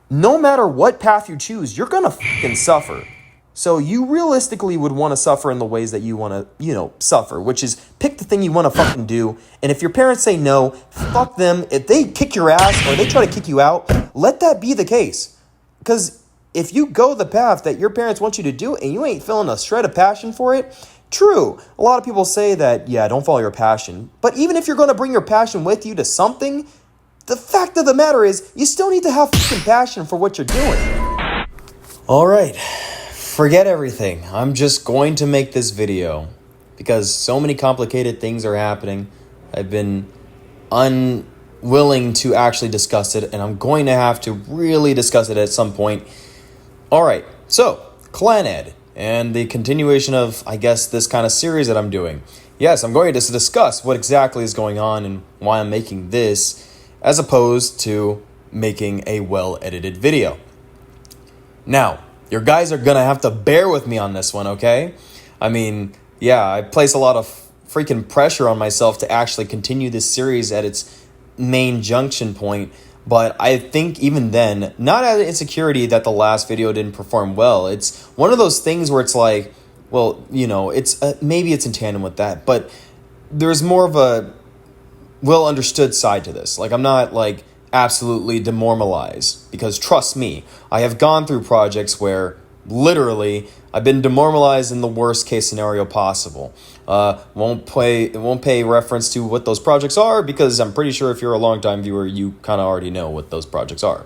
no matter what path you choose, you're gonna fucking suffer. So you realistically would want to suffer in the ways that you want to, suffer, which is pick the thing you want to fucking do. And if your parents say no, fuck them. If they kick your ass or they try to kick you out, let that be the case. Because if you go the path that your parents want you to do and you ain't feeling a shred of passion for it, true, a lot of people say that, yeah, don't follow your passion. But even if you're going to bring your passion with you to something, the fact of the matter is you still need to have fucking passion for what you're doing. All right. Forget everything. I'm just going to make this video because so many complicated things are happening. I've been unwilling to actually discuss it, and I'm going to have to really discuss it at some point. All right, so Clannad and the continuation of, I guess, this kind of series that I'm doing. Yes, I'm going to discuss what exactly is going on and why I'm making this as opposed to making a well-edited video. Now, your guys are going to have to bear with me on this one, okay? I mean, yeah, I place a lot of freaking pressure on myself to actually continue this series at its main junction point, but I think even then, not out of insecurity that the last video didn't perform well. It's one of those things where it's like, well, it's maybe it's in tandem with that, but there's more of a well-understood side to this. Like, I'm not, like, absolutely demoralized because trust me, I have gone through projects where literally I've been demoralized in the worst case scenario possible. Won't pay reference to what those projects are because I'm pretty sure if you're a longtime viewer, you kind of already know what those projects are.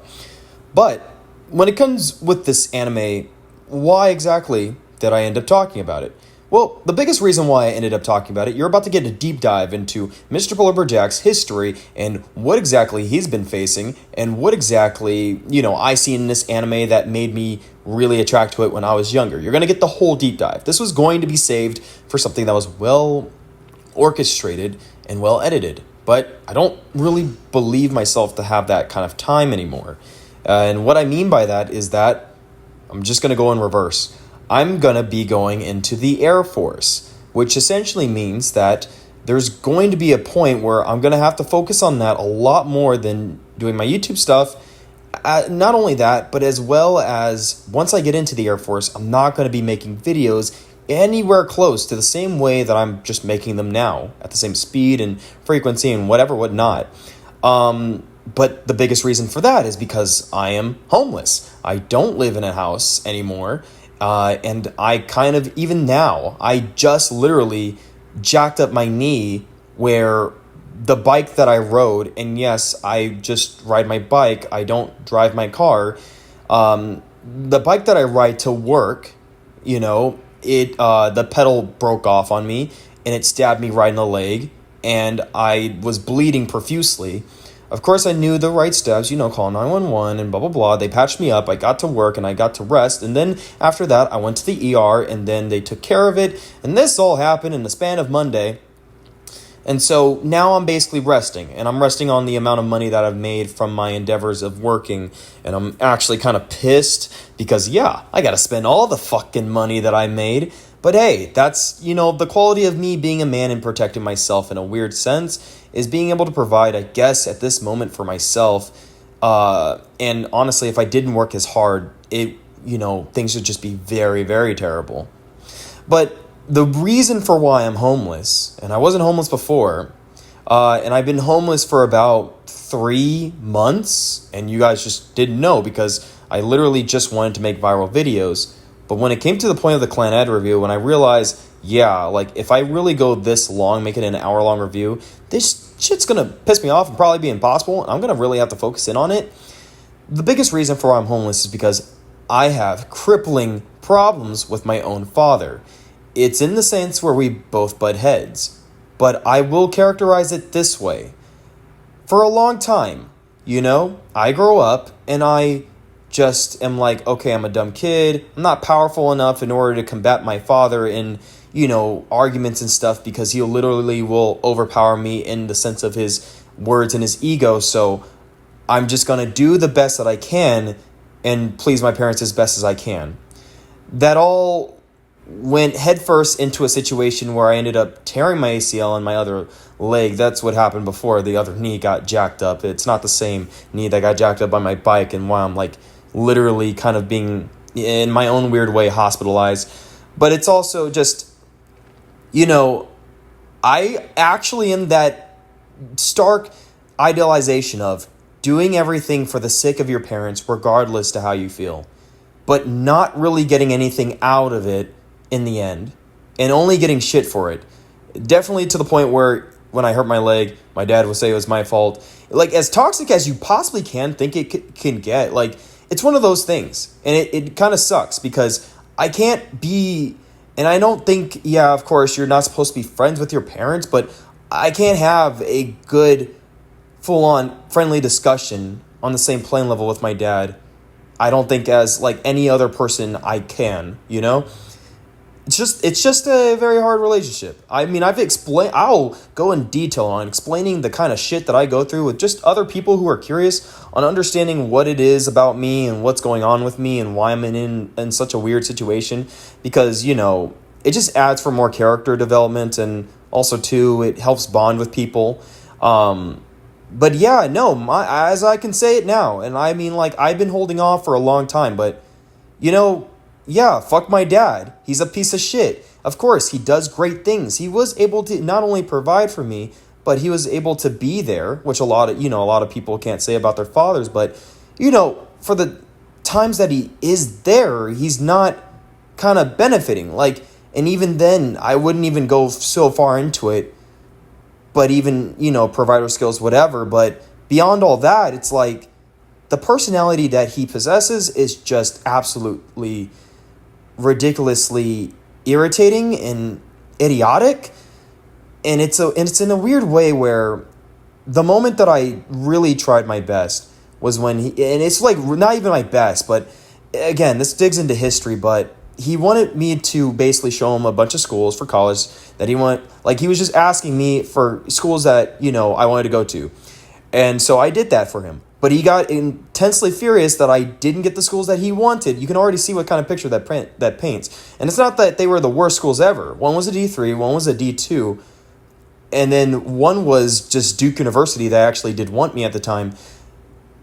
But when it comes with this anime, why exactly did I end up talking about it? Well, the biggest reason why I ended up talking about it, you're about to get a deep dive into Mr. Polar history and what exactly he's been facing and what exactly, I see in this anime that made me really attracted to it when I was younger. You're going to get the whole deep dive. This was going to be saved for something that was well orchestrated and well edited, but I don't really believe myself to have that kind of time anymore. And what I mean by that is that I'm just going to go in reverse. I'm going to be going into the Air Force, which essentially means that there's going to be a point where I'm going to have to focus on that a lot more than doing my YouTube stuff. Not only that, but as well as once I get into the Air Force, I'm not going to be making videos anywhere close to the same way that I'm just making them now, at the same speed and frequency and whatnot. But the biggest reason for that is because I am homeless. I don't live in a house anymore. And I kind of, even now, I just literally jacked up my knee where the bike that I rode, and yes, I just ride my bike, I don't drive my car. The bike that I ride to work, the pedal broke off on me and it stabbed me right in the leg and I was bleeding profusely. Of course, I knew the right steps, call 911 and blah, blah, blah. They patched me up. I got to work and I got to rest. And then after that, I went to the ER and then they took care of it. And this all happened in the span of Monday. And so now I'm basically resting. And I'm resting on the amount of money that I've made from my endeavors of working. And I'm actually kind of pissed because, yeah, I got to spend all the fucking money that I made. But hey, that's, the quality of me being a man and protecting myself in a weird sense is being able to provide, I guess, at this moment for myself. And honestly, if I didn't work as hard, things would just be very, very terrible. But the reason for why I'm homeless, and I wasn't homeless before, and I've been homeless for about 3 months, and you guys just didn't know because I literally just wanted to make viral videos. But when it came to the point of the Clannad review, when I realized, yeah, like if I really go this long, make it an hour-long review, this shit's going to piss me off and probably be impossible, and I'm going to really have to focus in on it. The biggest reason for why I'm homeless is because I have crippling problems with my own father. It's in the sense where we both butt heads, but I will characterize it this way. For a long time, I grow up and I just am like, okay, I'm a dumb kid. I'm not powerful enough in order to combat my father in, arguments and stuff because he literally will overpower me in the sense of his words and his ego. So I'm just going to do the best that I can and please my parents as best as I can. That all went headfirst into a situation where I ended up tearing my ACL and my other leg. That's what happened before the other knee got jacked up. It's not the same knee that got jacked up by my bike, and why I'm like literally kind of being in my own weird way hospitalized. But it's also just, I actually am that stark idealization of doing everything for the sake of your parents, regardless to how you feel, but not really getting anything out of it in the end, and only getting shit for it. Definitely to the point where when I hurt my leg, my dad would say it was my fault. Like, as toxic as you possibly can think it can get, like, it's one of those things. And it kind of sucks because I can't be, and I don't think, yeah, of course, you're not supposed to be friends with your parents, but I can't have a good, full-on friendly discussion on the same plane level with my dad. I don't think as, like, any other person I can, It's just a very hard relationship. I mean, I'll go in detail on explaining the kind of shit that I go through with just other people who are curious on understanding what it is about me and what's going on with me and why I'm in such a weird situation, because, it just adds for more character development, and also too, it helps bond with people. But yeah, no, as I can say it now, and I mean, like, I've been holding off for a long time, but, yeah, fuck my dad. He's a piece of shit. Of course, he does great things. He was able to not only provide for me, but he was able to be there, which a lot of people can't say about their fathers. But, for the times that he is there, he's not kind of benefiting. Like, and even then, I wouldn't even go so far into it. But even, provider skills, whatever. But beyond all that, it's like the personality that he possesses is just absolutely ridiculously irritating and idiotic. And it's in a weird way where the moment that I really tried my best was when and it's like not even my best, but again, this digs into history, but he wanted me to basically show him a bunch of schools for college that he was just asking me for schools that, I wanted to go to. And so I did that for him. But he got intensely furious that I didn't get the schools that he wanted. You can already see what kind of picture that paints. And it's not that they were the worst schools ever. One was a D3, one was a D2, and then one was just Duke University that actually did want me at the time.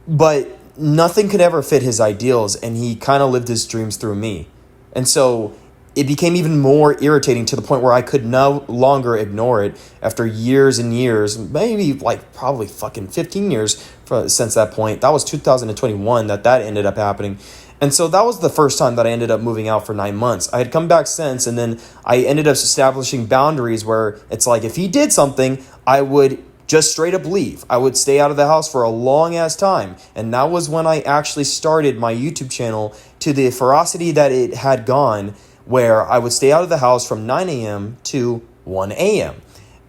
But nothing could ever fit his ideals, and he kind of lived his dreams through me. And so it became even more irritating to the point where I could no longer ignore it after years and years, maybe like probably fucking 15 years since that point. That was 2021 that ended up happening. And so that was the first time that I ended up moving out for 9 months. I had come back since, and then I ended up establishing boundaries where it's like if he did something, I would just straight up leave. I would stay out of the house for a long ass time. And that was when I actually started my YouTube channel to the ferocity that it had gone, where I would stay out of the house from 9 a.m. to 1 a.m.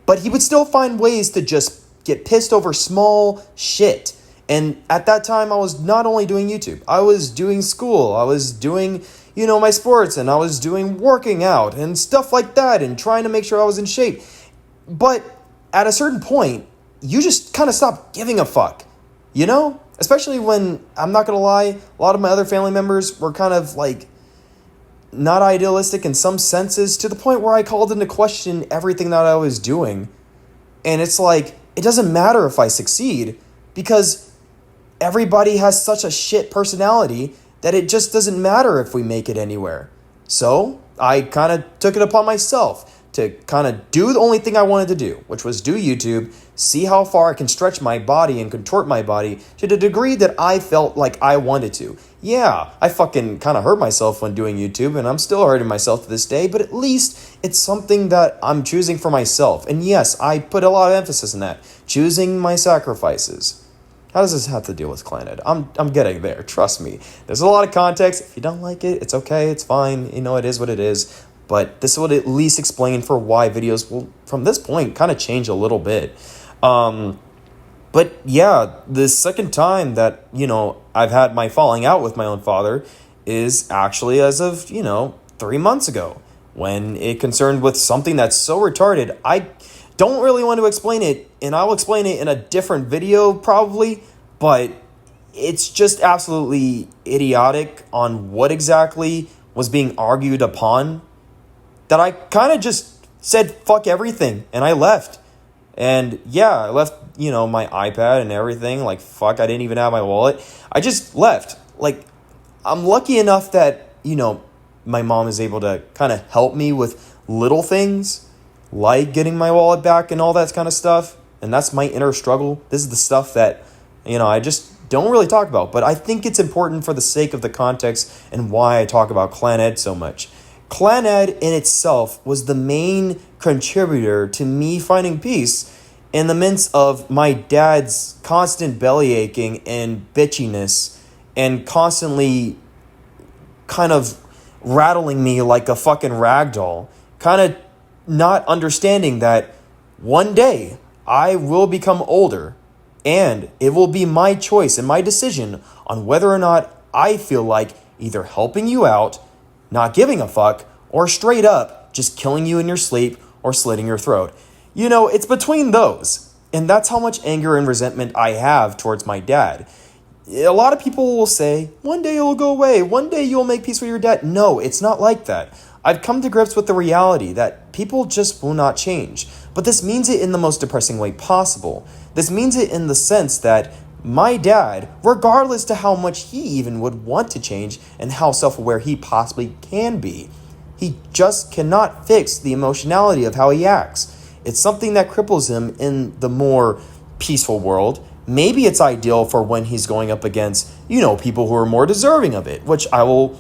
But he would still find ways to just get pissed over small shit. And at that time, I was not only doing YouTube, I was doing school, I was doing, my sports, and I was doing working out and stuff like that, and trying to make sure I was in shape. But at a certain point, you just kind of stop giving a fuck, Especially when, I'm not going to lie, a lot of my other family members were kind of like not idealistic in some senses, to the point where I called into question everything that I was doing. And it's like, it doesn't matter if I succeed, because everybody has such a shit personality that it just doesn't matter if we make it anywhere. So I kind of took it upon myself to kind of do the only thing I wanted to do, which was do YouTube, see how far I can stretch my body and contort my body to the degree that I felt like I wanted to. Yeah, I fucking kind of hurt myself when doing YouTube, and I'm still hurting myself to this day, but at least it's something that I'm choosing for myself. And yes, I put a lot of emphasis in that, choosing my sacrifices. How does this have to deal with Clannad? I'm getting there, trust me. There's a lot of context. If you don't like it, it's okay, it's fine. It is what it is. But this would at least explain for why videos will, from this point, kind of change a little bit. But yeah, the second time that, I've had my falling out with my own father is actually as of, 3 months ago, when it concerned with something that's so retarded. I don't really want to explain it, and I'll explain it in a different video probably, but it's just absolutely idiotic on what exactly was being argued upon, that I kind of just said fuck everything and I left. And yeah, I left, my iPad and everything. Like, fuck, I didn't even have my wallet. I just left. Like, I'm lucky enough that, my mom is able to kind of help me with little things, like getting my wallet back and all that kind of stuff. And that's my inner struggle. This is the stuff that, I just don't really talk about. But I think it's important for the sake of the context and why I talk about Clannad so much. Clannad in itself was the main contributor to me finding peace in the midst of my dad's constant belly aching and bitchiness and constantly kind of rattling me like a fucking rag doll, kind of not understanding that one day I will become older and it will be my choice and my decision on whether or not I feel like either helping you out, not giving a fuck, or straight up just killing you in your sleep or slitting your throat. It's between those. And that's how much anger and resentment I have towards my dad. A lot of people will say, one day it'll go away. One day you'll make peace with your dad. No, it's not like that. I've come to grips with the reality that people just will not change. But this means it in the most depressing way possible. This means it in the sense that my dad, regardless to how much he even would want to change and how self-aware he possibly can be, he just cannot fix the emotionality of how he acts. It's something that cripples him in the more peaceful world. Maybe it's ideal for when he's going up against, people who are more deserving of it, which I will,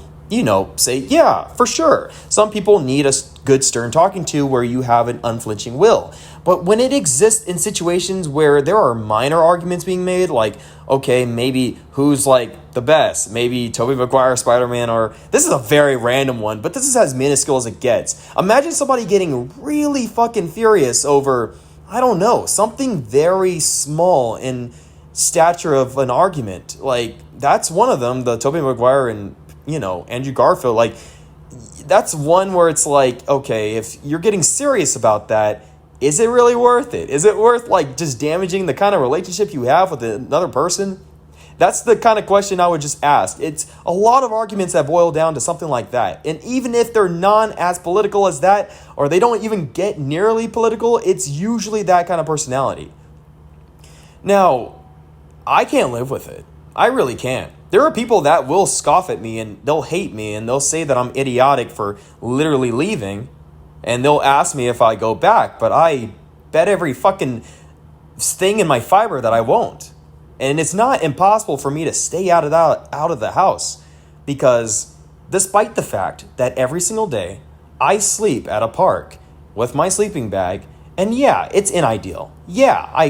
say, yeah, for sure. Some people need a good stern talking to where you have an unflinching will. But when it exists in situations where there are minor arguments being made, like, okay, maybe who's like the best? Maybe Tobey Maguire, Spider-Man, or this is a very random one, but this is as minuscule as it gets. Imagine somebody getting really fucking furious over, I don't know, something very small in stature of an argument. Like, that's one of them, the Tobey Maguire and, Andrew Garfield. Like, that's one where it's like, okay, if you're getting serious about that, is it really worth it? Is it worth, like, just damaging the kind of relationship you have with another person? That's the kind of question I would just ask. It's a lot of arguments that boil down to something like that. And even if they're not as political as that, or they don't even get nearly political, it's usually that kind of personality. Now, I can't live with it. I really can't. There are people that will scoff at me and they'll hate me and they'll say that I'm idiotic for literally leaving. And they'll ask me if I go back, but I bet every fucking thing in my fiber that I won't. And it's not impossible for me to stay out of the house, because despite the fact that every single day I sleep at a park with my sleeping bag, and yeah, it's unideal. Yeah, I,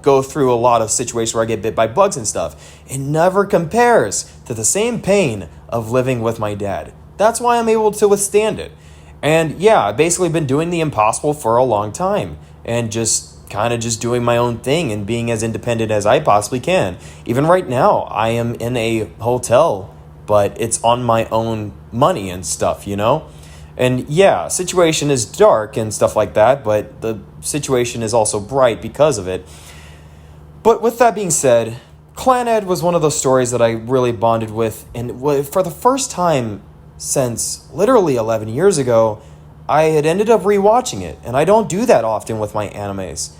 go through a lot of situations where I get bit by bugs and stuff. It never compares to the same pain of living with my dad. That's why I'm able to withstand it. And yeah, I've basically been doing the impossible for a long time and just kind of just doing my own thing and being as independent as I possibly can. Even right now, I am in a hotel, but it's on my own money and stuff, And yeah, situation is dark and stuff like that, but the situation is also bright because of it. But with that being said, Clannad was one of those stories that I really bonded with, and for the first time since literally 11 years ago, I had ended up rewatching it, and I don't do that often with my animes.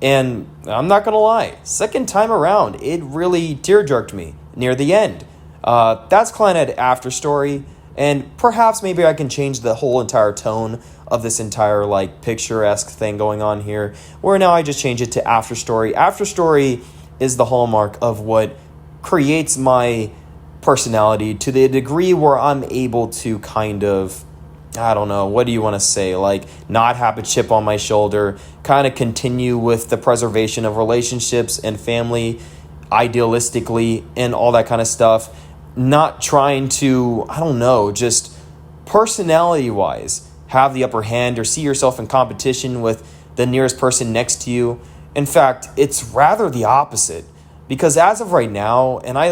And I'm not gonna lie, second time around, it really tear-jerked me near the end. That's Clannad After Story, and perhaps maybe I can change the whole entire tone of this entire like picturesque thing going on here, where now I just change it to After Story. After Story is the hallmark of what creates my personality to the degree where I'm able to kind of, I don't know, what do you want to say, like not have a chip on my shoulder, kind of continue with the preservation of relationships and family idealistically and all that kind of stuff, not trying to, I don't know, just personality wise have the upper hand or see yourself in competition with the nearest person next to you. In fact, it's rather the opposite. Because as of right now, and I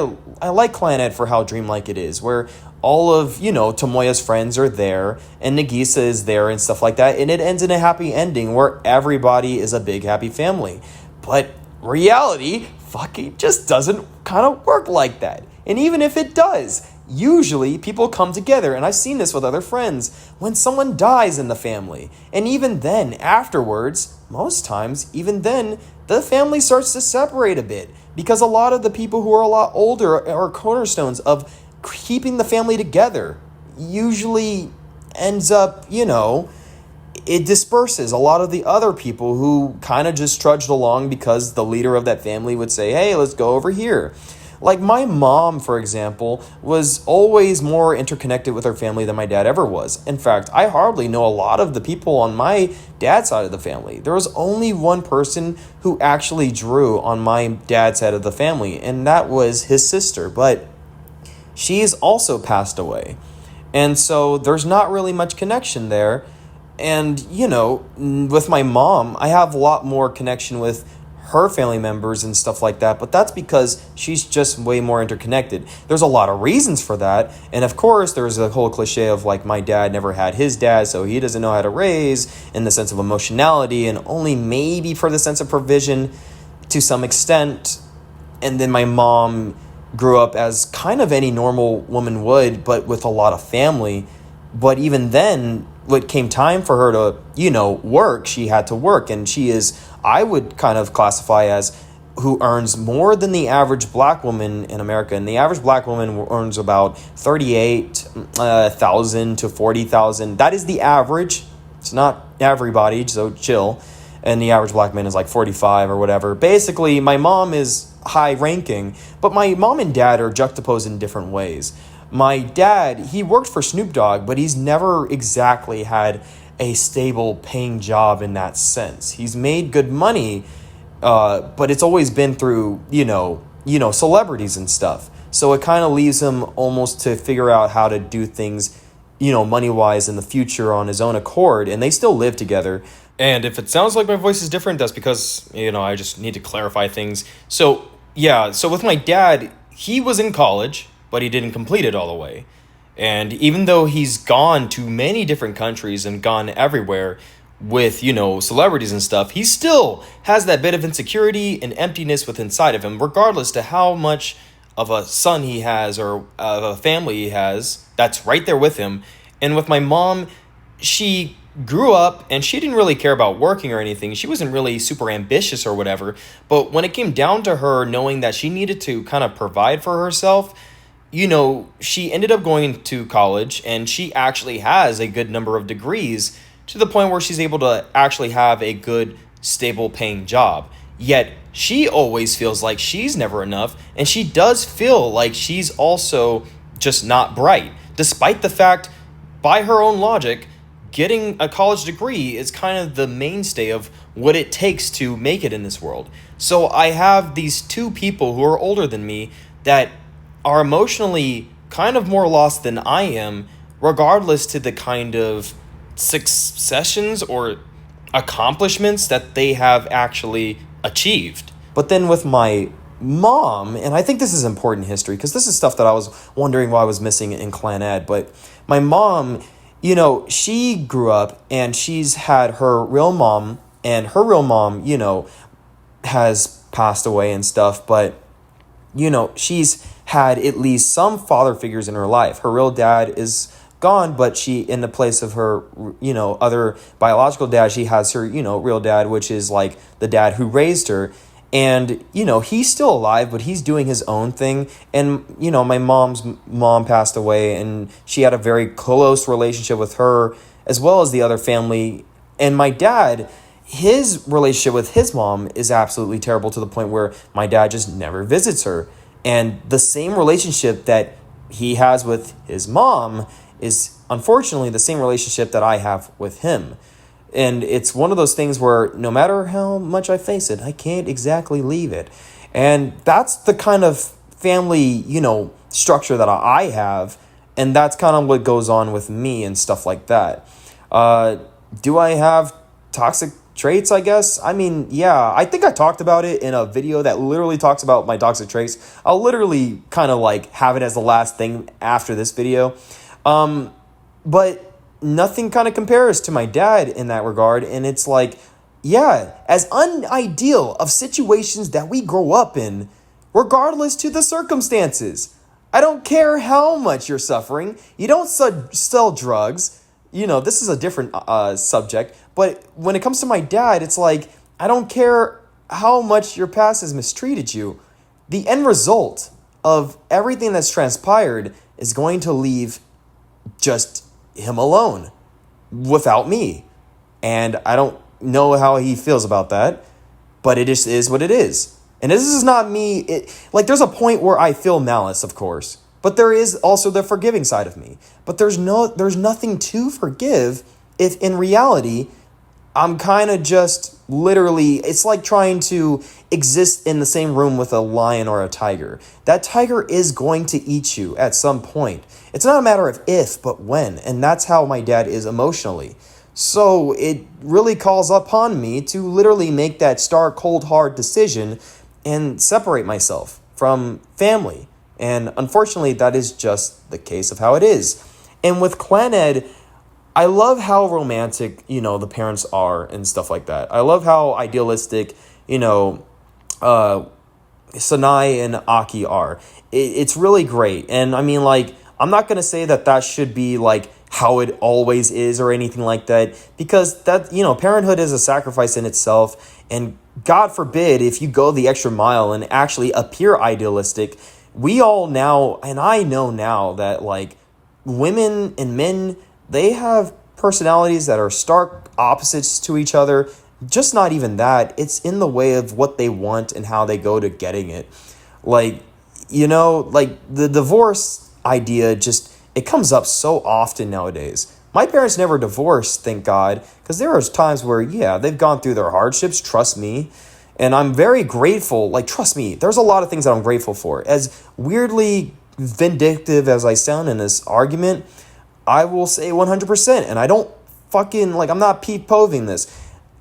like Clannad for how dreamlike it is, where all of, Tomoya's friends are there, and Nagisa is there and stuff like that, and it ends in a happy ending where everybody is a big happy family. But reality fucking just doesn't kind of work like that. And even if it does, usually people come together, and I've seen this with other friends, when someone dies in the family. And even then, afterwards, most times, even then, the family starts to separate a bit because a lot of the people who are a lot older are cornerstones of keeping the family together. Usually ends up, it disperses a lot of the other people who kind of just trudged along because the leader of that family would say, hey, let's go over here. Like my mom, for example, was always more interconnected with her family than my dad ever was. In fact, I hardly know a lot of the people on my dad's side of the family. There was only one person who actually drew on my dad's side of the family, and that was his sister. But she's also passed away. And so there's not really much connection there. And, with my mom, I have a lot more connection with her family members and stuff like that, but that's because she's just way more interconnected. There's a lot of reasons for that, and of course there's a whole cliche of like my dad never had his dad, so he doesn't know how to raise in the sense of emotionality, and only maybe for the sense of provision to some extent. And then my mom grew up as kind of any normal woman would, but with a lot of family. But even then, when it came time for her to, work, she had to work. And she is, I would kind of classify as who earns more than the average black woman in America. And the average black woman earns about $38,000 to $40,000. That is the average. It's not everybody, so chill. And the average black man is like 45 or whatever. Basically, my mom is high ranking, but my mom and dad are juxtaposed in different ways. My dad, he worked for Snoop Dogg, but he's never exactly had a stable paying job in that sense. He's made good money, but it's always been through, celebrities and stuff. So it kind of leaves him almost to figure out how to do things, money-wise in the future on his own accord, and they still live together. And if it sounds like my voice is different, that's because, I just need to clarify things. So with my dad, he was in college, but he didn't complete it all the way. And even though he's gone to many different countries and gone everywhere with, celebrities and stuff, he still has that bit of insecurity and emptiness within inside of him, regardless to how much of a son he has or of a family he has that's right there with him. And with my mom, she grew up and she didn't really care about working or anything. She wasn't really super ambitious or whatever. But when it came down to her knowing that she needed to kind of provide for herself, she ended up going to college, and she actually has a good number of degrees to the point where she's able to actually have a good, stable paying job. Yet she always feels like she's never enough, and she does feel like she's also just not bright, despite the fact, by her own logic, getting a college degree is kind of the mainstay of what it takes to make it in this world. So I have these two people who are older than me that are emotionally kind of more lost than I am, regardless to the kind of successions or accomplishments that they have actually achieved. But then with my mom, and I think this is important history, because this is stuff that I was wondering why I was missing in Clannad, but my mom, she grew up and she's had her real mom, and her real mom, has passed away and stuff, but she's had at least some father figures in her life. Her real dad is gone, but she, in the place of her, other biological dad, she has her, real dad, which is like the dad who raised her. And, he's still alive, but he's doing his own thing. And, my mom's mom passed away, and she had a very close relationship with her, as well as the other family. And my dad, his relationship with his mom is absolutely terrible, to the point where my dad just never visits her. And the same relationship that he has with his mom is unfortunately the same relationship that I have with him. And it's one of those things where no matter how much I face it, I can't exactly leave it. And that's the kind of family, structure that I have. And that's kind of what goes on with me and stuff like that. Do I have toxic traits, I guess? I mean, yeah, I think I talked about it in a video that literally talks about my toxic traits. I'll literally kind of like have it as the last thing after this video. But nothing kind of compares to my dad in that regard. And it's like, yeah, as unideal of situations that we grow up in, regardless to the circumstances. I don't care how much you're suffering. You don't sell drugs. This is a different subject, But when it comes to my dad, it's like, I don't care how much your past has mistreated you. The end result of everything that's transpired is going to leave just him alone without me. And I don't know how he feels about that, but it just is what it is. And this is not me. There's a point where I feel malice, of course, but there is also the forgiving side of me. But there's nothing to forgive if in reality, I'm kind of just literally, it's like trying to exist in the same room with a lion or a tiger. That tiger is going to eat you at some point. It's not a matter of if, but when. And that's how my dad is emotionally. So it really calls upon me to literally make that stark, cold, hard decision and separate myself from family. And unfortunately, that is just the case of how it is. And with Clannad, I love how romantic, the parents are and stuff like that. I love how idealistic, Sanai and Aki are. It's really great. And I mean, I'm not going to say that should be how it always is or anything like that, because that, parenthood is a sacrifice in itself. And God forbid if you go the extra mile and actually appear idealistic. We all now, and I know now that women and men, they have personalities that are stark opposites to each other. Just not even that. It's in the way of what they want and how they go to getting it. The divorce idea it comes up so often nowadays. My parents never divorced, thank God, because there are times where, they've gone through their hardships, trust me. And I'm very grateful, trust me, there's a lot of things that I'm grateful for. As weirdly vindictive as I sound in this argument, I will say 100%. And I don't I'm not Pete Poving this.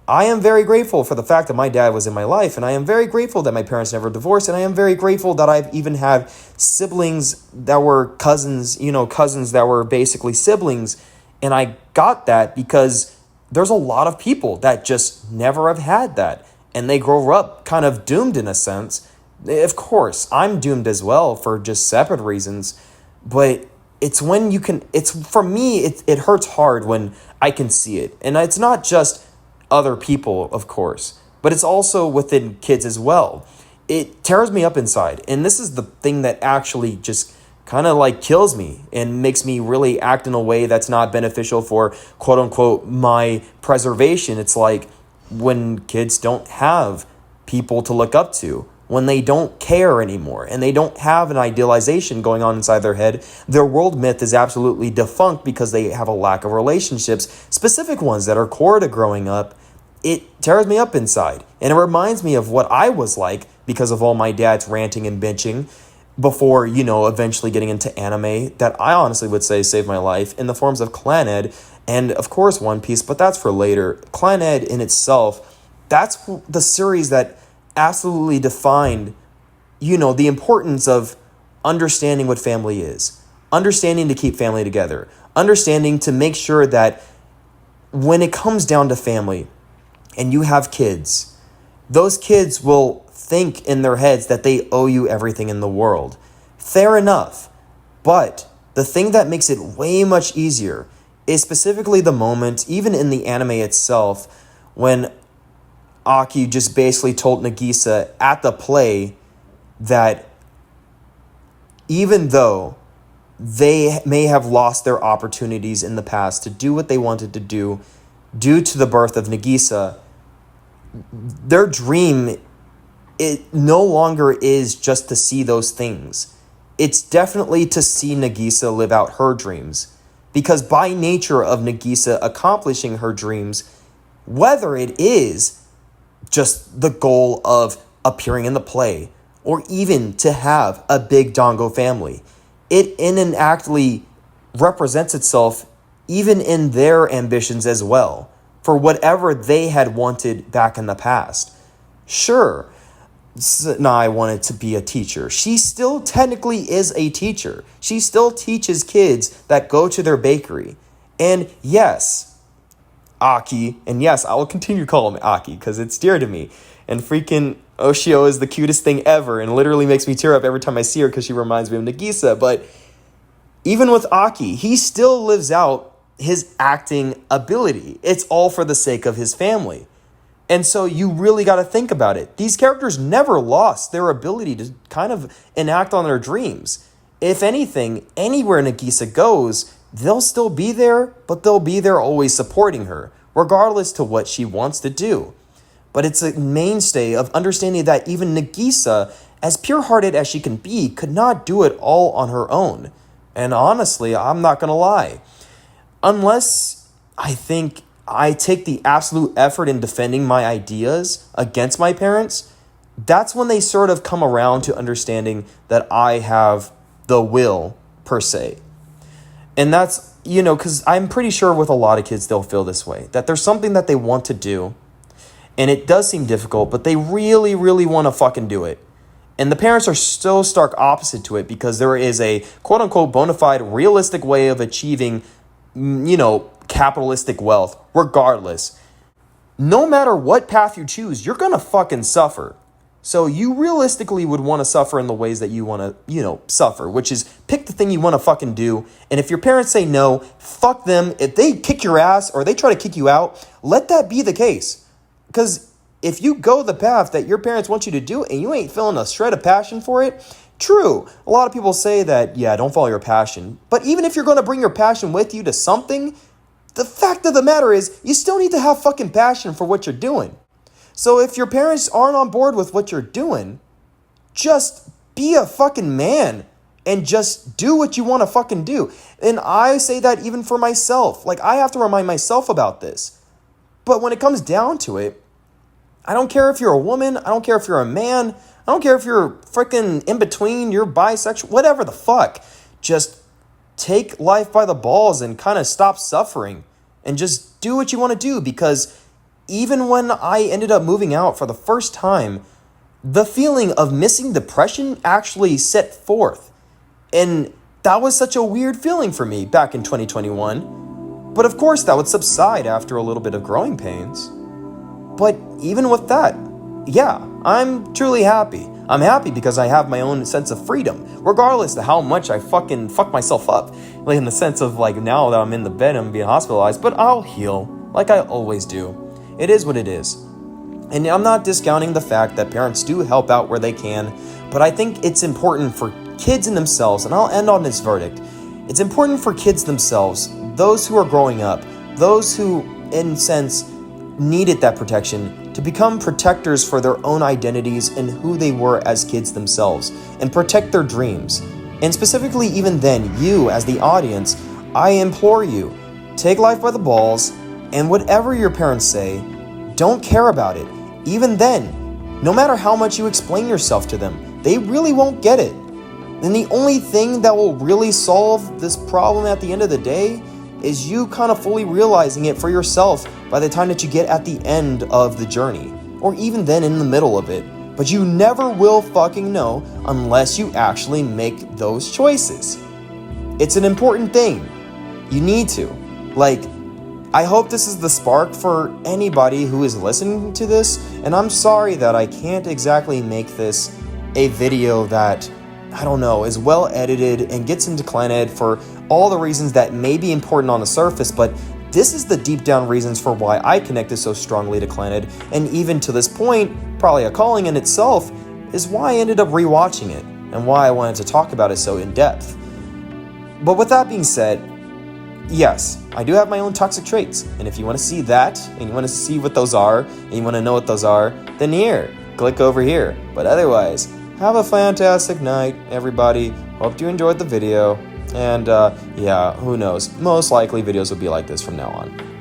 I am very grateful for the fact that my dad was in my life, and I am very grateful that my parents never divorced, and I am very grateful that I've even had siblings that were cousins that were basically siblings, and I got that because there's a lot of people that just never have had that, and they grow up kind of doomed in a sense. Of course, I'm doomed as well for just separate reasons, but it's when for me, it hurts hard when I can see it, and it's not just other people, of course, but it's also within kids as well. It tears me up inside. And this is the thing that actually just kind of kills me and makes me really act in a way that's not beneficial for quote unquote my preservation. It's when kids don't have people to look up to, when they don't care anymore and they don't have an idealization going on inside their head. Their world myth is absolutely defunct because they have a lack of relationships, specific ones that are core to growing up. It tears me up inside. And it reminds me of what I was like because of all my dad's ranting and bitching before, eventually getting into anime that I honestly would say saved my life in the forms of Clannad and, of course, One Piece, but that's for later. Clannad in itself, that's the series that absolutely defined, the importance of understanding what family is, understanding to keep family together, understanding to make sure that when it comes down to family, and you have kids, those kids will think in their heads that they owe you everything in the world. Fair enough. But the thing that makes it way much easier is specifically the moment, even in the anime itself, when Aki just basically told Nagisa at the play that even though they may have lost their opportunities in the past to do what they wanted to do due to the birth of Nagisa, their dream, it no longer is just to see those things. It's definitely to see Nagisa live out her dreams. Because by nature of Nagisa accomplishing her dreams, whether it is just the goal of appearing in the play, or even to have a big Dango family, it inactively represents itself even in their ambitions as well, for whatever they had wanted back in the past. Sure, Sanai wanted to be a teacher. She still technically is a teacher. She still teaches kids that go to their bakery. And yes, Aki, and yes, I will continue to call him Aki because it's dear to me. And freaking Oshio is the cutest thing ever and literally makes me tear up every time I see her because she reminds me of Nagisa. But even with Aki, he still lives out his acting ability. It's all for the sake of his family. And so you really got to think about it. These characters never lost their ability to kind of enact on their dreams. If anything, anywhere Nagisa goes, they'll still be there, but they'll be there always supporting her, regardless to what she wants to do. But it's a mainstay of understanding that even Nagisa, as pure-hearted as she can be, could not do it all on her own. And honestly, I'm not going to lie. Unless I think I take the absolute effort in defending my ideas against my parents, that's when they sort of come around to understanding that I have the will, per se. And that's, because I'm pretty sure with a lot of kids, they'll feel this way. That there's something that they want to do, and it does seem difficult, but they really, really want to fucking do it. And the parents are so stark opposite to it because there is a quote-unquote bona fide realistic way of achieving, capitalistic wealth, regardless. No matter what path you choose, you're gonna fucking suffer. So you realistically would want to suffer in the ways that you want to, suffer, which is pick the thing you want to fucking do. And if your parents say no, fuck them. If they kick your ass or they try to kick you out, let that be the case. Because if you go the path that your parents want you to do and you ain't feeling a shred of passion for it, true, a lot of people say that, yeah, don't follow your passion. But even if you're going to bring your passion with you to something, the fact of the matter is you still need to have fucking passion for what you're doing. So if your parents aren't on board with what you're doing, just be a fucking man and just do what you want to fucking do. And I say that even for myself. Like, I have to remind myself about this. But when it comes down to it, I don't care if you're a woman. I don't care if you're a man. I don't care if you're freaking in between, you're bisexual, whatever the fuck. Just take life by the balls and kind of stop suffering and just do what you want to do. Because even when I ended up moving out for the first time, the feeling of missing depression actually set forth. And that was such a weird feeling for me back in 2021. But of course, that would subside after a little bit of growing pains. But even with that, yeah, I'm truly happy. I'm happy because I have my own sense of freedom, regardless of how much I fucking fuck myself up. Like, in the sense of, like, now that I'm in the bed, I'm being hospitalized, but I'll heal, like I always do. It is what it is. And I'm not discounting the fact that parents do help out where they can, but I think it's important for kids in themselves, and I'll end on this verdict. It's important for kids themselves, those who are growing up, those who, in a sense, needed that protection, to become protectors for their own identities and who they were as kids themselves, and protect their dreams. And specifically, even then, you, as the audience, I implore you, take life by the balls, and whatever your parents say, don't care about it. Even then, no matter how much you explain yourself to them, they really won't get it. And the only thing that will really solve this problem at the end of the day is you kind of fully realizing it for yourself by the time that you get at the end of the journey, or even then in the middle of it. But you never will fucking know unless you actually make those choices. It's an important thing. You need to. Like, I hope this is the spark for anybody who is listening to this, and I'm sorry that I can't exactly make this a video that, I don't know, is well edited and gets into Clannad for all the reasons that may be important on the surface, but this is the deep down reasons for why I connected so strongly to Clannad, and even to this point, probably a calling in itself, is why I ended up rewatching it, and why I wanted to talk about it so in depth. But with that being said, yes, I do have my own toxic traits, and if you want to see that, and you want to see what those are, and you want to know what those are, then here, click over here. But otherwise, have a fantastic night, everybody. Hope you enjoyed the video. And yeah, who knows? Most likely videos will be like this from now on.